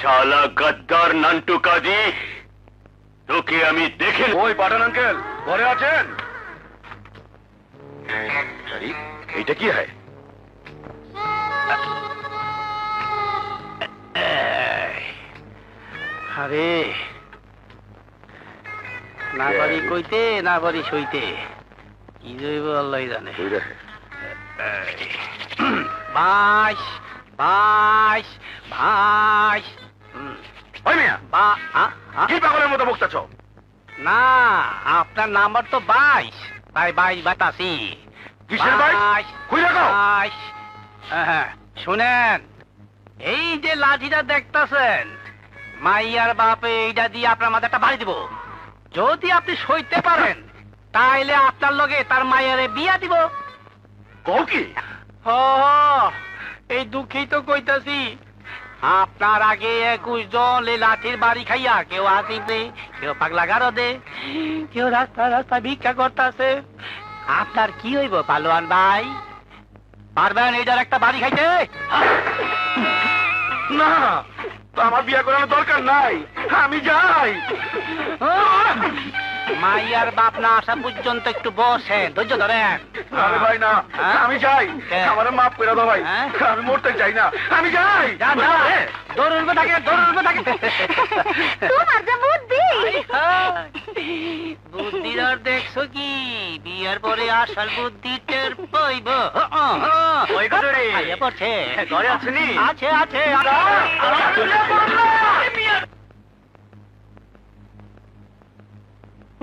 শালা গদ্দার নান্টু কাজী, তোকে আমি দেখে। ওই পাঠান আঙ্কেল ঘরে আছেন? এইটা কি হয়? আরে না পারি কইতে, না পারি সইতে, কি জৈব আল্লাহ জানে। বাস বাস বাস। কি পাগলের মতো বকতেছ? না, আপনার নাম্বার তো 22, তাই 22 বাতাসি। কিসের বাইশ? খুইলা কও। শুনেন, এই যে লাঠিটা দেখতেছেন, মাইয়ার বাপে এইটা দিয়ে আপনার মাথাটা বাড়ি দিব। যদি আপনি সইতে পারেন তাইলে আপনার লগে তার মাইয়ারে বিয়া দিব। কও কি? এই দুঃখেই তো কইতাছি, আপনার আগে 21 জন এই লাঠির বাড়ি খাইয়া কেউ আসিবে, কেউ পাগলা গারো দে, কেউ রাস্তা রাস্তা ভিক্ষা করতেছে। আপনার কি হইব পালোয়ান ভাই? পারবেন এইটার একটা বাড়ি খাইতে? না, আমার বিয়া করানোর দরকার নাই, আমি যাই। মাইয়ার বাপ না আসা পর্যন্ত একটু বসেন, ধৈর্য ধরেন। আরে ভাই না, আমি যাই, আমার মাফ করে দাও ভাই, আমি মরতে চাই না, আমি যাই। দৌড়বে থাকে, দৌড়বে থাকে। তোমার যে বুদ্ধি! বুদ্ধির আর দেখছো কি? বিয়ার পরে আসল বুদ্ধি টের পাইব। পড়ছে ঘরে আছেনি? আছে আছে।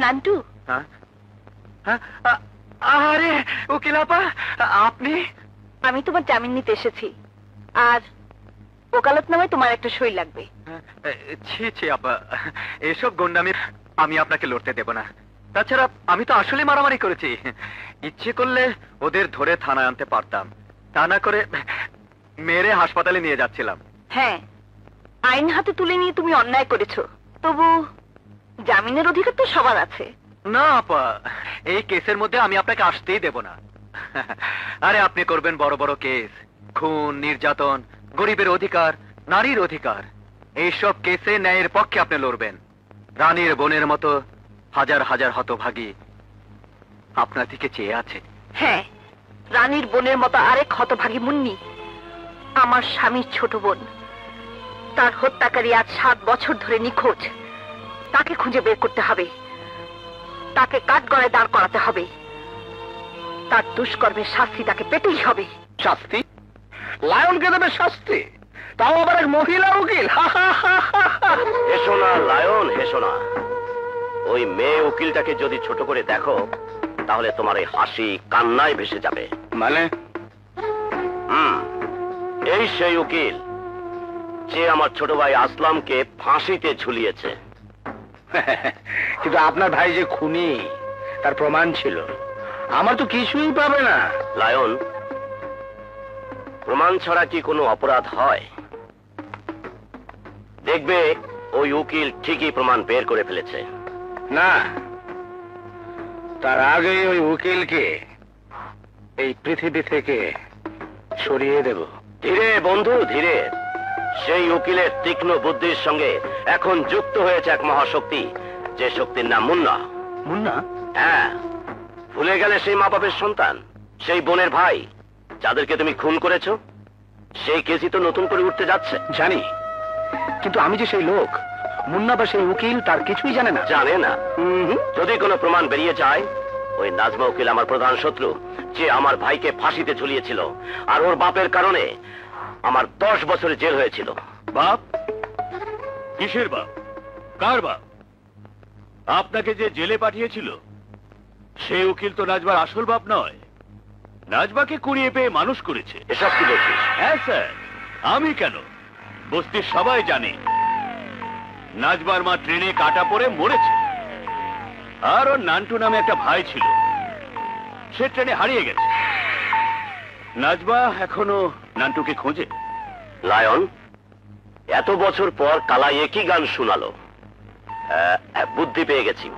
নান্টু, আরে উকিল আপা, আপনি? আমি তোমার জামিন নিতে এসেছি, আর ওকালতনামায় তোমার একটা সই লাগবে। ছি ছি আপা, এসব গন্ডামি আমি আপনাকে লড়তে দেব না। তাছাড়া আমি তো আসলে মারামারি করেছি, ইচ্ছে করলে ওদের ধরে থানায় আনতে পারতাম, তা না করে মেরে হাসপাতালে নিয়ে যাচ্ছিলাম। হ্যাঁ, আইন হাতে তুলে নিয়ে তুমি অন্যায় করেছো, তবু জামিনের অধিকার তো সবার আছে। না আপা, এই কেসের মধ্যে আমি আপনাকে আসতেই দেব না। আরে আপনি করবেন বড় বড় কেস, খুন, নির্যাতন, গরিবের অধিকার, নারীর অধিকার, এইসব কেসে ন্যায়ের পক্ষে আপনি লড়বেন। রানীর বোনের মতো হাজার হাজার হতভাগী আপনার দিকে চেয়ে আছে। হ্যাঁ, রানীর বোনের মতো আরেক হতভাগী মুন্নি আমার স্বামীর ছোট বোন। তার হত্যাকারী আজ 7 বছর ধরে নিখোঁজ। তাকে খুঁজে বের করতে হবে, তাকে কাঠগড়ায় দাঁড় করাতে হবে, তার দুষ্কর্মের শাস্তি তাকে পেতেই হবে। শাস্তি? লায়নকে দেবে শাস্তি, তাও আবার এক মহিলা উকিল? হেসো না লায়ন, হেসো না। ওই মেয়ে উকিলটাকে যদি ছোট করে দেখো, তাহলে তোমার এই হাসি কান্নায় ভেসে যাবে। মানে? এই সেই উকিল যে আমার ছোট ভাই আসলামকে ফাঁসিতে ঝুলিয়েছে। কিন্তু আপনার ভাই যে খুনি, তার প্রমাণ ছিল, আমার তো কিছুই পাবে না। লায়ন, প্রমাণ ছাড়া কি কোনো অপরাধ হয়? দেখবে ওই উকিল ঠিকই প্রমাণ বের করে ফেলেছে। না, তার আগে ওই উকিলকে এই পৃথিবী থেকে সরিয়ে দেব। ধীরে বন্ধু, ধীরে। সেই উকিলের তীক্ষ্ণ বুদ্ধির সঙ্গে এখন যুক্ত হয়েছে এক মহাশক্তি, যে শক্তির নাম মুন্না। মুন্না? হ্যাঁ, ভুলে গেলে সেই মা বাপের সন্তান, সেই বোনের ভাই যাদেরকে তুমি খুন করেছো? সেই কেসই তো নতুন করে উঠতে যাচ্ছে। জানি, কিন্তু আমি যে সেই লোক, মুন্না বা সেই উকিল তার কিছুই জানে না। জানে না? যদি কোনো প্রমাণ বেরিয়ে যায়, ওই নাজমা উকিল আমার প্রধান শত্রু, যে আমার ভাইকে ফাঁসিতে ঝুলিয়েছিল, আর ওর বাপের কারণে আমার 10 বছরের জেল হয়েছিল। বাপ? কিসের বাপ? কার বাপ? আপনাকে যে জেলে পাঠিয়েছিল সেই উকিল তো নাজবার আসল বাপ নয়। নাজবাকে কুড়িয়ে পেয়ে মানুষ করেছে। এসব কি বলছিস? হ্যাঁ স্যার, আমি কেন, বস্তির সবাই জানে নাজবার মা ট্রেনে কাটা পড়ে মরেছে, আর ওর নান্টু নামে একটা ভাই ছিল, সে ট্রেনে হারিয়ে গেছে। নাজবা এখনো নান্টুকে খোঁজে। লায়ন, এত বছর পর কালাই একই গান শোনালো। বুদ্ধি পেয়ে গেছি।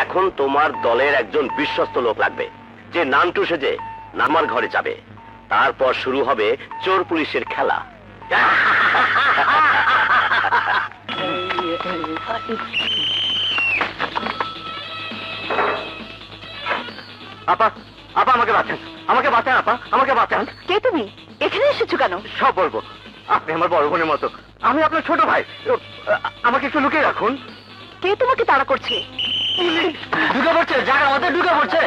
এখন তোমার দলের একজন বিশ্বস্ত লোক লাগবে, যে নান্টু সেজে নামার ঘরে যাবে। তারপর শুরু হবে চোর পুলিশের খেলা। আপা, আপা আমাকে বাঁচান, আমাকে বাঁচান আপা, আমাকে বাঁচান। কে তুমি? এখানে এসেছো কেন? সব বলবো। আপনি আমার বড় বোনের মতো, আমি আপনার ছোট ভাই। আমাকে একটু লুকিয়ে রাখুন। কে তোমাকে তাড়া করছে? ঢুকে পড়ছে, জায়গার মধ্যে ঢুকে পড়ছে।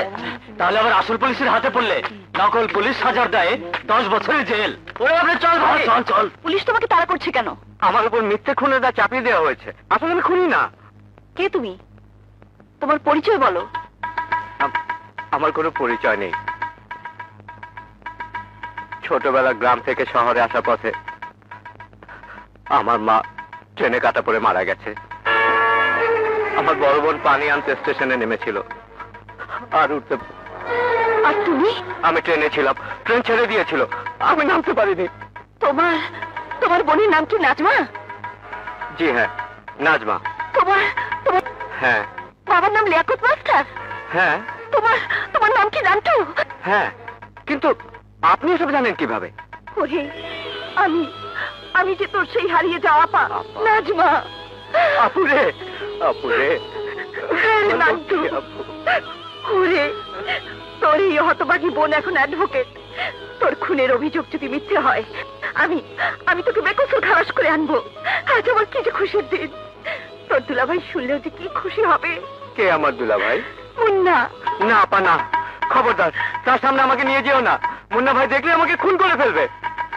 তাহলে আবার আসল পুলিশের হাতে পড়লে নকল পুলিশ সাজার দায়ে 10 বছরের জেল। ওরে আপনি চল ভাই, চল চল। পুলিশ তোমাকে তাড়া করছে কেন? আমার উপর মিথ্যে খুনের দা চাপিয়ে দেওয়া হয়েছে। আসলে আমি খুনি না। কে তুমি? তোমার পরিচয় বলো। আমার কোনো পরিচয় নেই। ছোটবেলা গ্রাম থেকে শহরে আসার পথে আমার মা ট্রেনে কাটা পড়ে মারা গেছে। আমার বড় বোন পানি আনতে স্টেশনে নেমেছিল, আর উঠতে আর তুমি? আমি ট্রেনে ছিলাম, ট্রেন ছেড়ে দিয়েছিল, আমি নামতে পারিনি। তোমার তোমার বোনের নাম কি নাজমা? জি হ্যাঁ, নাজমা। তোমার তোমার হ্যাঁ বাবার নাম লিয়াকত মাস্টার? হ্যাঁ তোমার তোমার নাম কি নান্টু? হ্যাঁ, কিন্তু আপনি এসব জানেন কিভাবে? ওরে, আমি আমি যে তোর সেই হারিয়ে যাওয়া পা নাজমা। আপুরে, আপুরে। হ্যাঁ রে নান্টু। ওরে, তোর এই হতভাগী বোন এখন অ্যাডভোকেট। তোর খুনের অভিযোগ যদি মিথ্যে হয়, আমি আমি তোকে বেকসুর খালাস করে আনবো। আজ আমার কি যে খুশির দিন। তোর দুলাভাই শুনলেও যে কি খুশি হবে। কে আমার দুলা ভাই? মুন্না। না আপা না, খবরদার তার সামনে আমাকে নিয়ে যেও না। মুন্না ভাই দেখলে আমাকে খুন করে ফেলবে।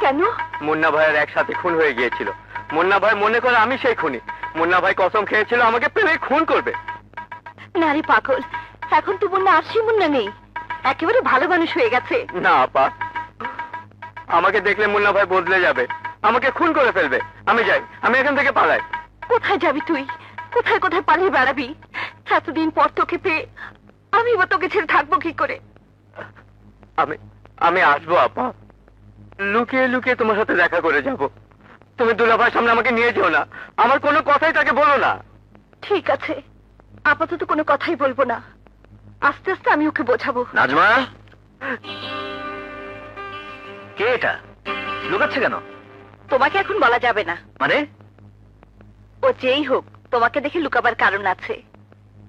কেন? মুন্না ভাইয়ের একসাথে খুন হয়ে গিয়েছিল। মুন্না ভাই মনে করে আমি সেই খুনি। মুন্না ভাই কসম খেয়েছিল আমাকে পেলে খুন করবে। না রে পাগল, এখন তো মুন্না আর সেই মুন্না নেই, একেবারে ভালো মানুষ হয়ে গেছে। না আপা, আমাকে দেখলে মুন্না ভাই বদলে যাবে, আমাকে খুন করে ফেলবে। আমি যাই, আমি এখান থেকে পালাই। কোথায় যাবি তুই? কোথায় কোথায় পালিয়ে বেড়াবি? এতদিন পর তোকে পেয়ে আমি বা তোকে ছেড়ে থাকবো কি করে? আমি আমি আসবো আপা, লুকিয়ে লুকিয়ে তোমার সাথে দেখা করে যাব। তুমি দুলাভাইয়ের সামনে আমাকে নিয়ে যেও না, আমার কোনো কথাই তাকে বলো না। ঠিক আছে, আপাতত কোনো কথাই বলবো না, আস্তে আস্তে আমি ওকে বোঝাবো। নাজমা, কে এটা? লুকাচ্ছে কেন? তোমাকে এখন বলা যাবে না। মানে? ও যেই হোক, তোমাকে দেখে লুকাবার কারণ আছে।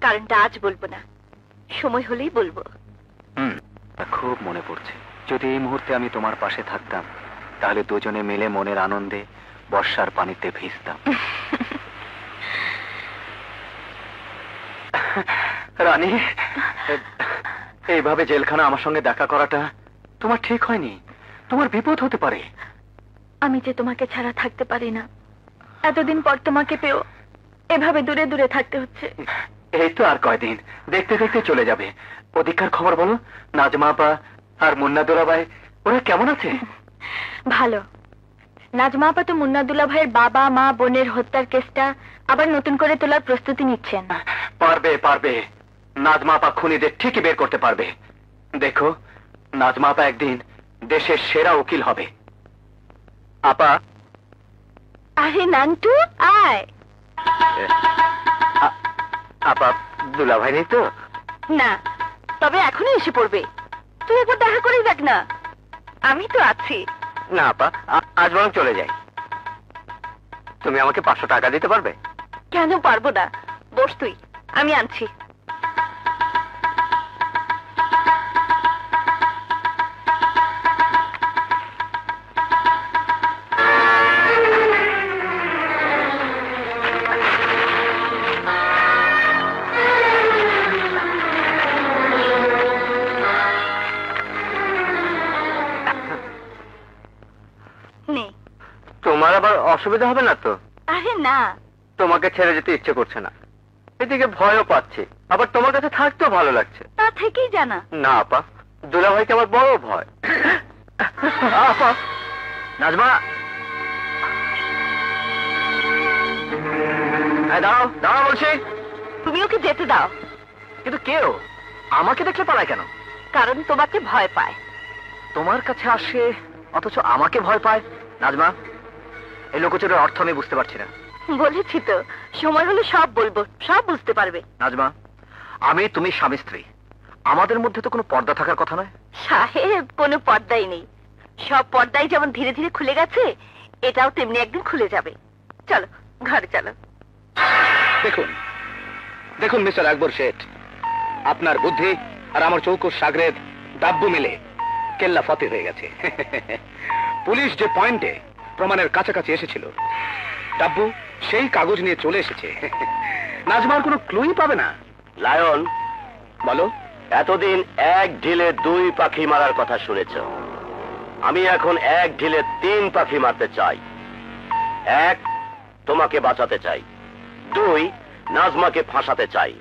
কারণটা আজ বলবো না, সময় হলেই বলবো। খুব মনে পড়ছে, যদি এই মুহূর্তে আমি তোমার পাশে থাকতাম, তাহলে দুজনে মিলে মনের আনন্দে বর্ষার পানিতে ভিজতাম। রানী, এইভাবে জেলখানা আমার সঙ্গে দেখা করাটা তোমার ঠিক হয়নি। তোমার বিপদ হতে পারে। আমি যে তোমাকে ছাড়া থাকতে পারি না, এতদিন পর তোমাকে পেও এভাবে দূরে দূরে থাকতে হচ্ছে। এই তো আর কয়দিন, দেখতে দেখতে চলে যাবে। ওদিককার খবর বলো, নাজমা আপা আর মুন্না দুলাভাই ওরা কেমন আছে? ভালো। নাজমা আপা তো মুন্না দুলাভাইয়ের বাবা মা বোনের হত্যার কেসটা আবার নতুন করে তোলার প্রস্তুতি নিচ্ছেন। পারবে পারবে, নাজমা আপা খুনিদের ঠিকই বের করতে পারবে। দেখো, নাজমা আপা একদিন দেশের সেরা উকিল হবে। আপা। আরে নান্টু, আয়। আপা, দুলাভাই নেই তো? না, তবে এখনই এসে পড়বে। তুই একবার দেখা করে দেখ না, আমি তো আছি। না আপা, আজ বরং চলে যাই। তুমি আমাকে 500 টাকা দিতে পারবে? কেন পারবো না, বস তুই, আমি আনছি। তোমার আবার অসুবিধা হবে না তো? আরে না, তোমাকে ছেড়ে যেতে ইচ্ছে করছে না, এদিকে ভয়ও পাচ্ছি, আবার তোমার কাছে থাকতেও ভালো লাগছে। তা থেকেই জানা। না আপা, দুলাভাইকে আমার বড় ভয়। আপা। নাজমা, দাঁড়াও দাঁড়াও বলছি। তুমি ওকে যেতে দাও। কিন্তু কেউ আমাকে দেখলে পালায় কেন? কারণ তোমাকে ভয় পায়। তোমার কাছে আসে অথচ আমাকে ভয় পায়? নাজমা, এই লোকচুরের অর্থ আমি বুঝতে পারছি না। বলেছি তো, সময় হলে সব বলবো, সব বুঝতে পারবে। নাজমা, আমি তুমি স্বামী স্ত্রী, আমাদের মধ্যে তো কোনো পর্দা থাকার কথা নয়। সাহেব, কোনো পর্দাই নেই। সব পর্দাই যেমন ধীরে ধীরে খুলে গেছে, এটাও তেমনি একদিন খুলে যাবে। চলো ঘরে চলো। দেখুন দেখুন মিস্টার আকবর শেঠ, আপনার বুদ্ধি আর আমার চৌকোর সাগরেদ ডাব্বু মিলে কেল্লা ফতে হয়ে গেছে। পুলিশ যে পয়েন্টে প্রমাণের কাছাকাছি এসেছিল, ডাব্বু সেই কাগজ নিয়ে চলে এসেছে। নাজমার কোনো ক্লুই পাবে না। লায়ন, বলো। এতদিন এক ঢিলে 2 পাখি মারার কথা শুনেছ, আমি এখন এক ঢিলে 3 পাখি মারতে চাই। 1, তোমাকে বাঁচাতে চাই। 2, নাজমাকে ফাঁসাতে চাই।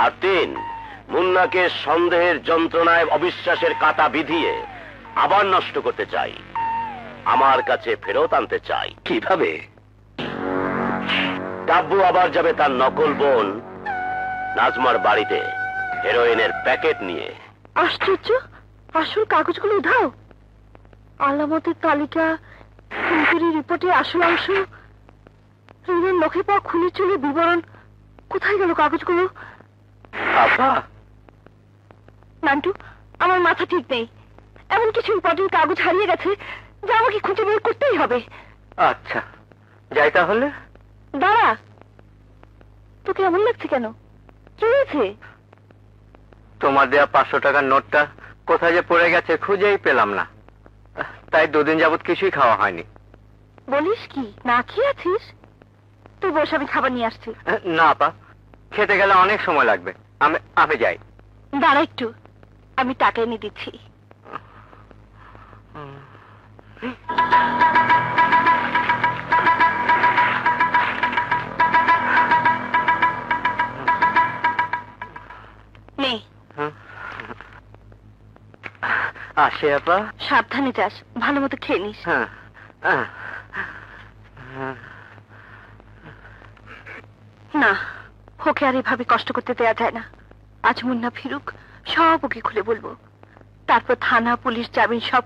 আর 3, মুন্নাকে সন্দেহের যন্ত্রণায় অবিশ্বাসের কাঁটা বিধিয়ে আবার নষ্ট করতে চাই, আমার কাছে ফেরত আনতে চাই। কিভাবে? ডাব্বু আবার যাবে তার নকল বোন নাজমার বাড়িতে হেরোইনের প্যাকেট নিয়ে। আশ্চর্য, আসল কাগজগুলো উধাও। আলামতের তালিকা, খুনকারী রিপোর্টে আসল অংশ, ঋণের নখে পাওয়া খুনি চুলের বিবরণ, কোথায় গেল কাগজগুলো? আপা, নান্টু, আমার মাথা ঠিক নেই। এমন কিছু ইম্পর্টেন্ট কাগজ হারিয়ে গেছে যা আমাকে খুঁজে বের করতেই হবে। আচ্ছা যাই তাহলে। দাঁড়া, তোকে এমন লাগছে কেন? কি হয়েছে? তোমার দেয়া 500 টাকার নোটটা কোথায় যে পড়ে গেছে খুঁজেই পেলাম না, তাই 2 দিন যাবত কিছুই খাওয়া হয়নি। বলিস কি, না খেয়ে আছিস? তুই বস, আমি খাবার নিয়ে আসছি। না আপা, খেতে গেলে অনেক সময় লাগবে, আমি যাই। দাঁড়া একটু, আমি টাকা এনে দিচ্ছি। নে, আসে আপা। সাবধানে যাস, ভালো মতো খেয়ে নিস। না, ওকে আর এভাবে কষ্ট করতে দেয়া যায় না। আজ মুন্না ফিরুক, সব ওকে খুলে বলবো। তারপর থানা, পুলিশ, জামিন সব